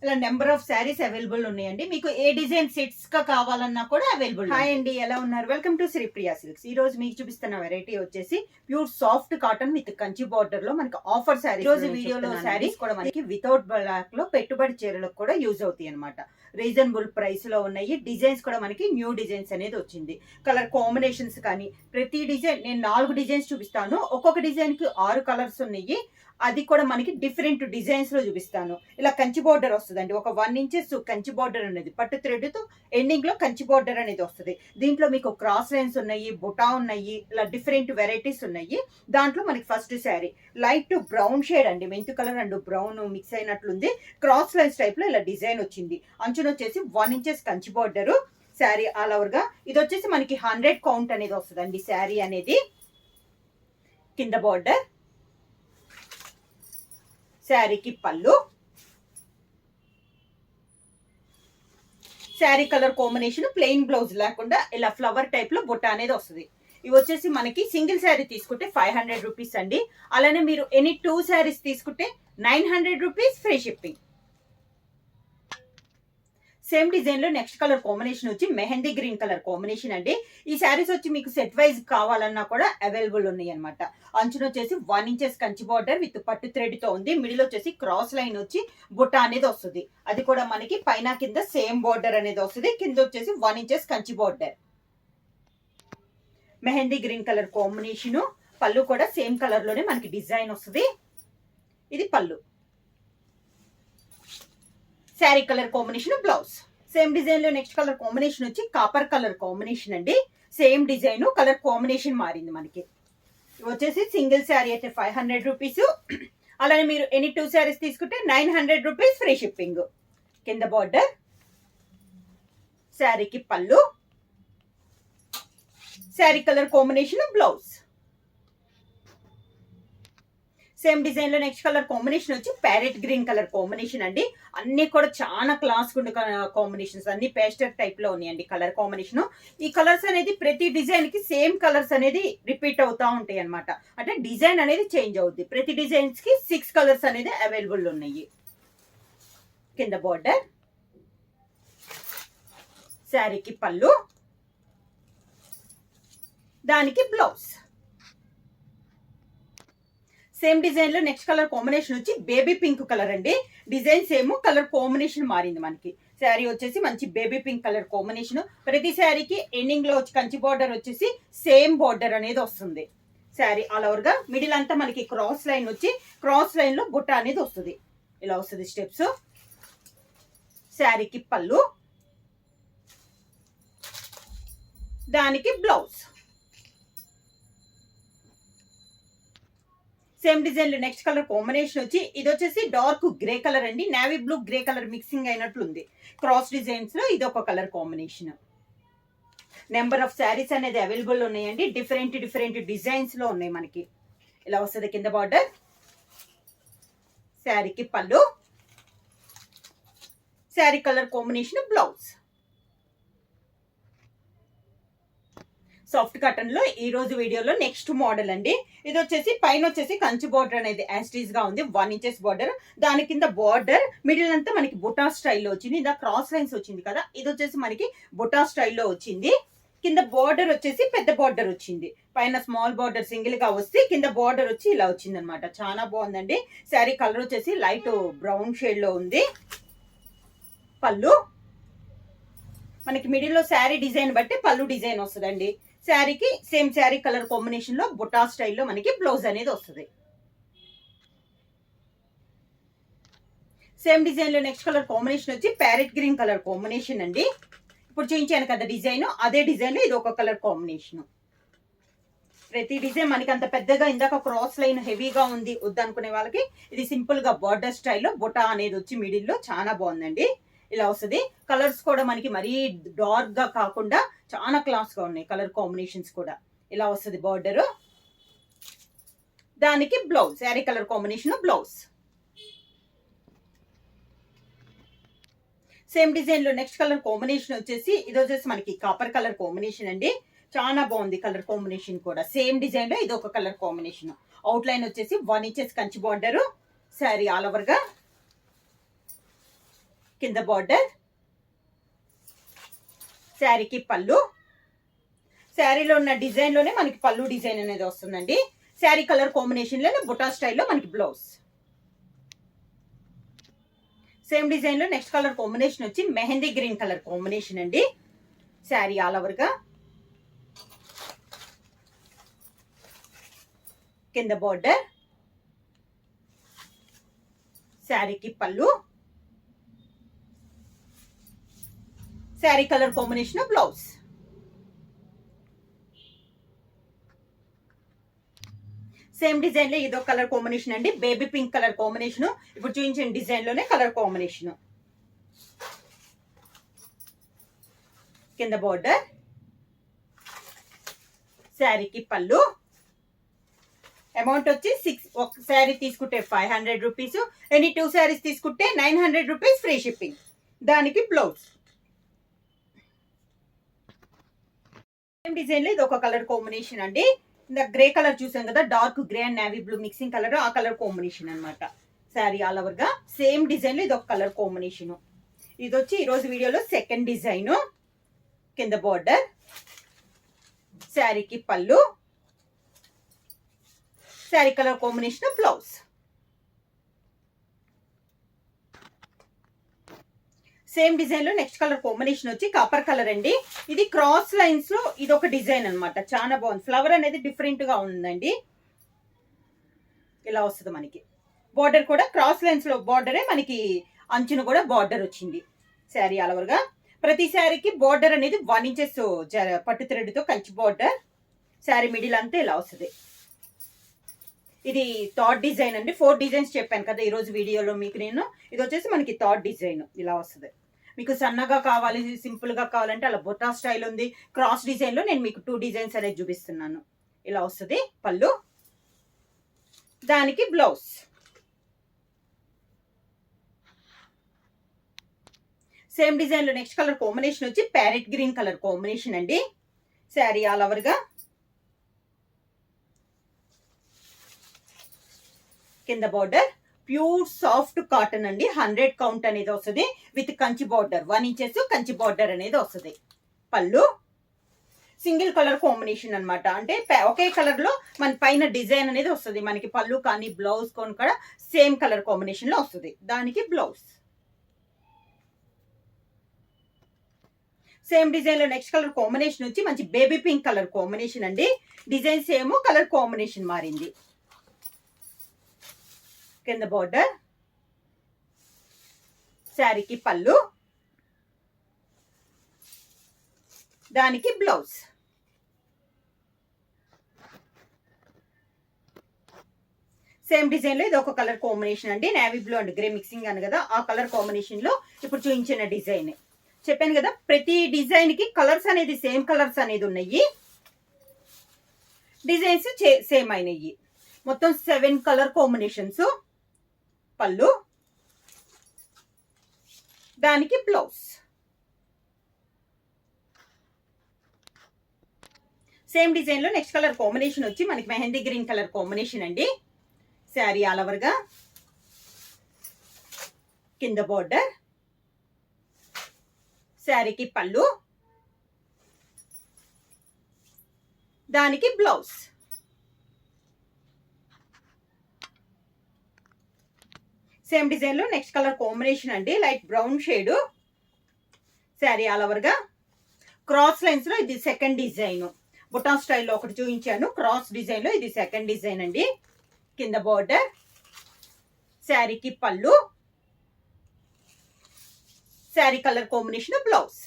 ఇలా number of saris available ఉన్నాయండి. మీకు ఏ డిజైన్ సెట్స్ గా కావాలన్నా కూడా అవైలబుల్. హాయ్ అండి, ఎలా ఉన్నారు? Welcome to Sripriya silks. ఈ రోజు మీకు చూపిస్తున్న వెరైటీ వచ్చేసి pure soft cotton with Kanchi border లో మనకి ఆఫర్ శారీస్. ఈ రోజు వీడియోలో శారీస్ కూడా మనకి వితౌట్ బ్లాక్ లో పెట్టుబడి చీరలకు కూడా యూజ్ అవుతాయి అనమాట. రీజనబుల్ ప్రైస్ లో ఉన్నాయి. డిజైన్స్ కూడా మనకి న్యూ డిజైన్స్ అనేది వచ్చింది. కలర్ కాంబినేషన్స్ కానీ ప్రతి డిజైన్ నేను 4 డిజైన్స్ చూపిస్తాను. ఒక్కొక్క డిజైన్ కి 6 కలర్స్ ఉన్నాయి. అది కూడా మనకి డిఫరెంట్ డిజైన్స్ లో చూపిస్తాను. ఇలా కంచి బార్డర్ వస్తుందండి. ఒక 1 ఇంచెస్ కంచి బార్డర్ అనేది పట్టు థ్రెడ్ తో ఎండింగ్ లో కంచి బార్డర్ అనేది వస్తుంది. దీంట్లో మీకు క్రాస్ లైన్స్ ఉన్నాయి, బుటా ఉన్నాయి, ఇలా డిఫరెంట్ వెరైటీస్ ఉన్నాయి. దాంట్లో మనకి first sari light brown shade అండి, మెంతు కలర్ అండ్ బ్రౌన్ మిక్స్ అయినట్లుంది. క్రాస్ లైన్స్ టైప్ లో ఇలా డిజైన్ వచ్చింది. అంచున వచ్చేసి 1 inches Kanchi border sari all over గా. ఇది వచ్చేసి మనకి 100 కౌంట్ అనేది వస్తుందండి. శారీ అనేది కింద బార్డర్, శారీకి పళ్ళు, sari colour combination plain blouse లేకుండా ఇలా ఫ్లవర్ టైప్ లో బుట్ట అనేది వస్తుంది. ఇవి వచ్చేసి మనకి సింగిల్ శారీ తీసుకుంటే 500 రూపీస్ అండి. అలానే మీరు ఎనీ 2 శారీస్ తీసుకుంటే 900 rupees free shipping. Same design లో నెక్స్ట్ కలర్ కాంబినేషన్ వచ్చి మెహందీ గ్రీన్ కలర్ కాంబినేషన్ అండి. ఈ శారీస్ వచ్చి మీకు సెట్ వైజ్ కావాలన్నా కూడా అవైలబుల్ ఉన్నాయి అనమాట. అంచున వచ్చేసి 1 ఇంచెస్ కంచి బార్డర్ విత్ పట్టు థ్రెడ్ తో ఉంది. మిడిల్ వచ్చేసి క్రాస్ లైన్ వచ్చి బుట్ట అనేది వస్తుంది. అది కూడా మనకి పైన కింద సేమ్ బార్డర్ అనేది వస్తుంది. కింద వచ్చేసి 1 inches Kanchi border. Mehndi green colour combination. పళ్ళు కూడా సేమ్ కలర్ లోనే మనకి డిజైన్ వస్తుంది. ఇది పళ్ళు. Sari colour combination blouse. Same design లో నెక్స్ట్ కలర్ కాంబినేషన్ వచ్చి కాపర్ కలర్ కాంబినేషన్ అండి. సేమ్ డిజైన్ కలర్ కాంబినేషన్ మారింది మనకి. వచ్చేసి సింగిల్ శారీ అయితే 500 రూపీస్. అలానే మీరు ఎనీ 2 శారీస్ తీసుకుంటే 900 రూపీస్ ఫ్రీ షిప్పింగ్. కింద బార్డర్, శారీకి పళ్ళు, sari colour combination blouse. Same design లో నెక్స్ట్ కలర్ కాంబినేషన్ వచ్చి ప్యారెట్ గ్రీన్ కలర్ కాంబినేషన్ అండి. అన్ని కూడా చాలా క్లాస్ ఉండే కాంబినేషన్స్, అన్ని పేస్టర్ టైప్ లో ఉన్నాయండి కలర్ కాంబినేషన్. ఈ కలర్స్ అనేది ప్రతి డిజైన్ కి సేమ్ కలర్స్ అనేది రిపీట్ అవుతా ఉంటాయి అనమాట. అంటే డిజైన్ అనేది చేంజ్ అవుద్ది. ప్రతి డిజైన్స్ కి 6 కలర్స్ అనేది అవైలబుల్ ఉన్నాయి. కింద బార్డర్, శారీకి పళ్ళు, దానికి బ్లౌజ్. సేమ్ డిజైన్ లో నెక్స్ట్ కలర్ కాంబినేషన్ వచ్చి బేబీ పింక్ కలర్ అండి. డిజైన్ సేమ్, కలర్ కాంబినేషన్ మారింది మనకి. శారీ వచ్చేసి మంచి బేబీ పింక్ కలర్ కాంబినేషన్. ప్రతి శారీకి ఎండింగ్ లో వచ్చి కంచి బార్డర్ వచ్చేసి సేమ్ బార్డర్ అనేది వస్తుంది. శారీ ఆల్ ఓవర్ గా మిడిల్ అంతా మనకి క్రాస్ లైన్ వచ్చి క్రాస్ లైన్ లో బుట్ట అనేది వస్తుంది. ఇలా వస్తుంది స్టెప్స్. శారీకి పళ్ళు, దానికి బ్లౌజ్. సేమ్ డిజైన్ లో నెక్స్ట్ కలర్ కాంబినేషన్ వచ్చి ఇది వచ్చేసి డార్క్ గ్రే కలర్ అండి. Navy blue grey colour mixing అయినట్లుంది. క్రాస్ డిజైన్స్ లో ఇది ఒక colour combination. Number of saris అనేది అవైలబుల్ ఉన్నాయండి. డిఫరెంట్ డిజైన్స్ లో ఉన్నాయి మనకి. ఇలా వస్తుంది కింద బార్డర్, శారీకి పళ్ళు, sari colour combination blouse. Soft cotton లో ఈ రోజు వీడియోలో నెక్స్ట్ మోడల్ అండి. ఇది వచ్చేసి పైన వచ్చేసి కంచి బార్డర్ అనేది యాస్టీజ్ గా ఉంది. 1 ఇంచెస్ బార్డర్, దాని కింద బార్డర్ మిడిల్ అంతా మనకి బుటా స్టైల్లో వచ్చింది. ఇలా క్రాస్ లైన్స్ వచ్చింది కదా, ఇది వచ్చేసి మనకి బుటా స్టైల్లో వచ్చింది. కింద బార్డర్ వచ్చేసి పెద్ద బార్డర్ వచ్చింది. పైన స్మాల్ బార్డర్ సింగిల్ గా వస్తే కింద బార్డర్ వచ్చి ఇలా వచ్చింది అనమాట. చాలా బాగుందండి. శారీ కలర్ వచ్చేసి లైట్ బ్రౌన్ షేడ్ లో ఉంది. పళ్ళు మనకి మిడిల్ లో శారీ డిజైన్ బట్టి పళ్ళు డిజైన్ వస్తుందండి. శారీకి సేమ్ శారీ కలర్ కాంబినేషన్ లో బుటా స్టైల్లో మనకి బ్లౌజ్ అనేది వస్తుంది. సేమ్ డిజైన్ లో నెక్స్ట్ కలర్ కాంబినేషన్ వచ్చి ప్యారెట్ గ్రీన్ కలర్ కాంబినేషన్ అండి. ఇప్పుడు చూపించాను కదా డిజైన్, అదే డిజైన్ లో ఇది ఒక కలర్ కాంబినేషన్. ప్రతి డిజైన్ మనకి అంత పెద్దగా ఇందాక క్రాస్ లైన్ హెవీగా ఉంది వద్దనుకునే వాళ్ళకి ఇది సింపుల్ గా బార్డర్ స్టైల్లో బుటా అనేది వచ్చి మిడిల్ లో చాలా బాగుందండి. ఇలా వస్తుంది. కలర్స్ కూడా మనకి మరీ డార్క్ గా కాకుండా చాలా క్లాస్ గా ఉన్నాయి. కలర్ కాంబినేషన్స్ కూడా ఇలా వస్తుంది. బార్డర్, దానికి blouse, sari colour combination blouse. Same design లో నెక్స్ట్ కలర్ కాంబినేషన్ వచ్చేసి ఇది వచ్చేసి మనకి కాపర్ కలర్ కాంబినేషన్ అండి. చాలా బాగుంది కలర్ కాంబినేషన్ కూడా. సేమ్ డిజైన్ లో ఇది ఒక కలర్ కాంబినేషన్. అవుట్ లైన్ వచ్చేసి 1 inches Kanchi border. Sari all over గా కింద బార్డర్, శారీకి పళ్ళు, శారీలో ఉన్న డిజైన్ లోనే మనకి పళ్ళు డిజైన్ అనేది వస్తుందండి. శారీ కలర్ కాంబినేషన్ లోనే బుటా స్టైల్లో మనకి బ్లౌజ్. సేమ్ డిజైన్ లో నెక్స్ట్ కలర్ కాంబినేషన్ వచ్చి మెహందీ గ్రీన్ కలర్ కాంబినేషన్ అండి. శారీ ఆల్ ఓవర్ గా, కింద బార్డర్, శారీకి పళ్ళు, sari colour combination blouse. Same design లో ఇదో కలర్ కాంబినేషన్ అండి, బేబీ పింక్ కలర్ కాంబినేషన్. ఇప్పుడు చూపించిన డిజైన్ లోనే కలర్ కాంబినేషన్. కింద బార్డర్, శారీకి పళ్ళు. అమౌంట్ వచ్చి 6, ఒక శారీ తీసుకుంటే 500 రూపీస్, ఎనీ 2 శారీస్ తీసుకుంటే 900 రూపీస్ ఫ్రీ షిప్పింగ్. దానికి బ్లౌజ్. సేమ్ డిజైన్ లో ఇది ఒక కలర్ కాంబినేషన్ అండి. ఇంత గ్రే కలర్ చూసాం కదా, dark grey and navy blue mixing colour, ఆ కలర్ కాంబినేషన్ అనమాట. శారీ ఆల్ ఓవర్ గా సేమ్ డిజైన్ లో ఇది ఒక కలర్ కాంబినేషన్. ఇది వచ్చి ఈ రోజు వీడియోలో సెకండ్ డిజైన్. కింద బార్డర్, శారీకి పళ్ళు, sari colour combination blouse. Same design లో నెక్స్ట్ కలర్ కాంబినేషన్ వచ్చి కాపర్ కలర్ అండి. ఇది క్రాస్ లైన్స్ లో ఇది ఒక డిజైన్ అనమాట. చాలా బాగుంది. ఫ్లవర్ అనేది డిఫరెంట్ గా ఉందండి. ఇలా వస్తుంది మనకి. బార్డర్ కూడా క్రాస్ లైన్స్ లో బార్డరే మనకి, అంచును కూడా బార్డర్ వచ్చింది. శారీ ఆల్ ఓవర్ గా ప్రతి శారీకి బార్డర్ అనేది 1 ఇంచెస్ పట్టు థ్రెడ్ తో కంచి బార్డర్. శారీ మిడిల్ అంతా ఇలా వస్తుంది. ఇది థర్డ్ డిజైన్ అండి. 4 డిజైన్స్ చెప్పాను కదా ఈ రోజు వీడియోలో మీకు నేను. ఇది వచ్చేసి మనకి థర్డ్ డిజైన్ ఇలా వస్తుంది. మీకు సన్నగా కావాలి, సింపుల్ గా కావాలంటే అలా బొటా స్టైల్ ఉంది. క్రాస్ డిజైన్ లో నేను మీకు 2 డిజైన్స్ అనేది చూపిస్తున్నాను. ఇలా వస్తుంది పళ్ళు, దానికి బ్లౌజ్. సేమ్ డిజైన్ లో నెక్స్ట్ కలర్ కాంబినేషన్ వచ్చి ప్యారెట్ గ్రీన్ కలర్ కాంబినేషన్ అండి. శారీ ఆల్ ఓవర్ గా, కింద బార్డర్ ప్యూర్ సాఫ్ట్ కాటన్ అండి. 100 కౌంట్ అనేది వస్తుంది with Kanchi border, 1 inches Kanchi border అనేది వస్తుంది. పళ్ళు సింగిల్ కలర్ కాంబినేషన్ అనమాట. అంటే ఒకే కలర్ లో మన పైన డిజైన్ అనేది వస్తుంది మనకి. పళ్ళు కానీ బ్లౌజ్ కొని కూడా సేమ్ కలర్ కాంబినేషన్ లో వస్తుంది. దానికి బ్లౌజ్. సేమ్ డిజైన్ లో నెక్స్ట్ కలర్ కాంబినేషన్ వచ్చి మంచి బేబీ పింక్ కలర్ కాంబినేషన్ అండి. డిజైన్ సేమ్, కలర్ కాంబినేషన్ మారింది. కింద బార్డర్, శారీకి పళ్ళు, దానికి బ్లౌజ్. సేమ్ డిజైన్ లో ఇది ఒక కలర్ కాంబినేషన్ అండి. Navy blue and grey mixing అని కదా, ఆ కలర్ కాంబినేషన్ లో ఇప్పుడు చూపించిన డిజైన్. చెప్పాను కదా ప్రతి డిజైన్ కి కలర్స్ అనేది సేమ్ కలర్స్ అనేది ఉన్నాయి. డిజైన్స్ సేమ్ అయినాయి. మొత్తం 7 కలర్ కాంబినేషన్స్. పళ్ళు, దానికి బ్లౌజ్. సేమ్ డిజైన్ లో నెక్స్ట్ కలర్ కాంబినేషన్ వచ్చి మనకి మెహందీ గ్రీన్ కలర్ కాంబినేషన్ అండి. శారీ ఆల్ ఓవర్ గా, కింద బార్డర్, శారీకి పళ్ళు, దానికి బ్లౌజ్. సేమ్ డిజైన్ లో నెక్స్ట్ కలర్ కాంబినేషన్ అండి, light brown shade. Sari all over గా క్రాస్ లైన్స్ లో ఇది సెకండ్ డిజైన్. బుటా స్టైల్లో ఒకటి చూపించాను, క్రాస్ డిజైన్ లో ఇది సెకండ్ డిజైన్ అండి. కింద బార్డర్, శారీకి పళ్ళు, sari colour combination blouse.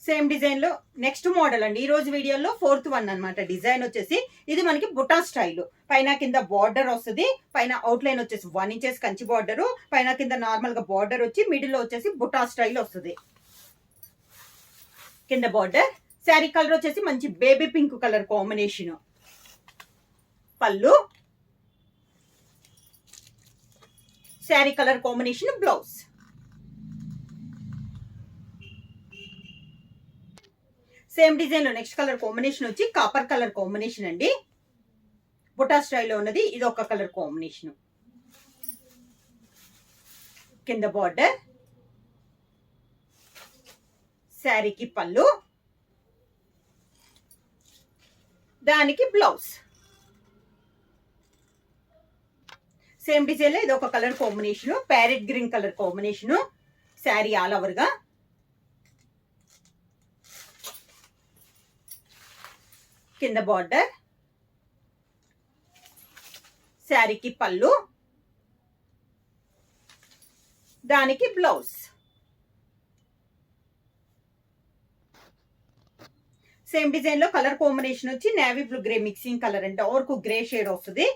Same design లో నెక్స్ట్ మోడల్ అండి. ఈ రోజు వీడియోలో 4th వన్ అనమాట. డిజైన్ వచ్చేసి ఇది మనకి బుటా స్టైల్. పైన కింద బార్డర్ వస్తుంది. పైన అవుట్ లైన్ వచ్చేసి 1 ఇంచెస్ కంచి బార్డర్, పైన కింద నార్మల్ గా బార్డర్ వచ్చి మిడిల్ లో వచ్చేసి బుటా స్టైల్ వస్తుంది. కింద బార్డర్, శారీ కలర్ వచ్చేసి మంచి బేబీ పింక్ కలర్ కాంబినేషన్. పళ్ళు, sari colour combination blouse. Same design లో నెక్స్ట్ కలర్ కాంబినేషన్ వచ్చి కాపర్ కలర్ కాంబినేషన్ అండి. బుటా స్టైల్లో ఉన్నది ఇది ఒక కలర్ కాంబినేషన్. కింద బార్డర్, శారీకి పళ్ళు, దానికి బ్లౌజ్. సేమ్ డిజైన్ లో ఇది ఒక colour combination, parrot green colour combination. Sari all over గా, కింద బార్డర్, శారీకి పళ్ళు, దానికి బ్లౌజ్. సేమ్ డిజైన్ లో కలర్ కాంబినేషన్ వచ్చి navy blue grey mixing colour అంటే డార్క్ గ్రే షేడ్ వస్తుంది.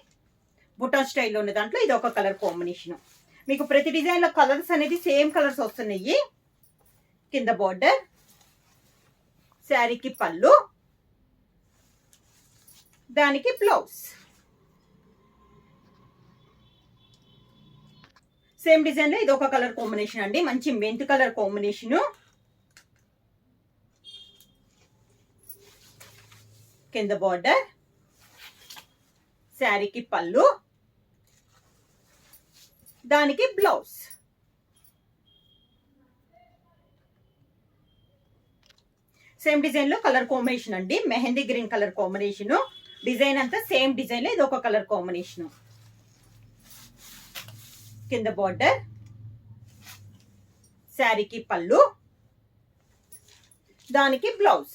బుటన్ స్టైల్లో ఉన్న దాంట్లో ఇది ఒక కలర్ కాంబినేషన్. మీకు ప్రతి డిజైన్ లో కలర్స్ అనేది సేమ్ కలర్స్ వస్తున్నాయి. కింద బార్డర్, శారీకి పళ్ళు, దానికి బ్లౌజ్. సేమ్ డిజైన్ లో ఇది ఒక కలర్ కాంబినేషన్ అండి, మంచి మెంత్ కలర్ కాంబినేషన్. కింద బార్డర్, శారీకి పళ్ళు, దానికి బ్లౌజ్. సేమ్ డిజైన్ లో కలర్ కాంబినేషన్ అండి, mehndi green colour combination. Design అంతా సేమ్ డిజైన్ లో ఇది ఒక కలర్ కాంబినేషన్. కింద బార్డర్, శారీకి పళ్ళు, దానికి బ్లౌజ్.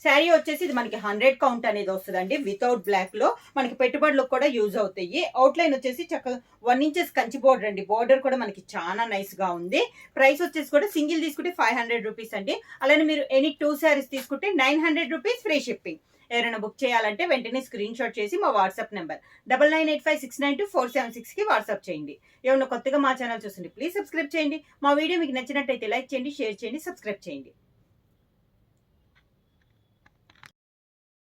శారీ వచ్చేసి ఇది మనకి 100 కౌంట్ అనేది వస్తుందండి, వితౌట్ బ్లాక్ లో. మనకి పెట్టుబడులకు కూడా యూజ్ అవుతాయి. అవుట్ లైన్ వచ్చేసి చక్కగా 1 ఇంచెస్ కంచి బోర్డర్ అండి. బోర్డర్ కూడా మనకి చాలా నైస్ గా ఉంది. ప్రైస్ వచ్చేసి కూడా సింగిల్ తీసుకుంటే 500 రూపీస్ అండి. అలానే మీరు ఎనీ 2 శారీస్ తీసుకుంటే 900 రూపీస్ ఫ్రీ షిప్పింగ్. ఎవరైనా బుక్ చేయాలంటే వెంటనే స్క్రీన్ షాట్ చేసి మా వాట్సాప్ నెంబర్ 9985692476 కి వాట్సాప్ చేయండి. ఏమన్నా కొత్తగా మా ఛానల్ చూస్తుంది ప్లీజ్ సబ్స్క్రైబ్ చేయండి. మా వీడియో మీకు నచ్చినట్టయితే లైక్ చేయండి, షేర్ చేయండి, సబ్స్క్రైబ్ చేయండి.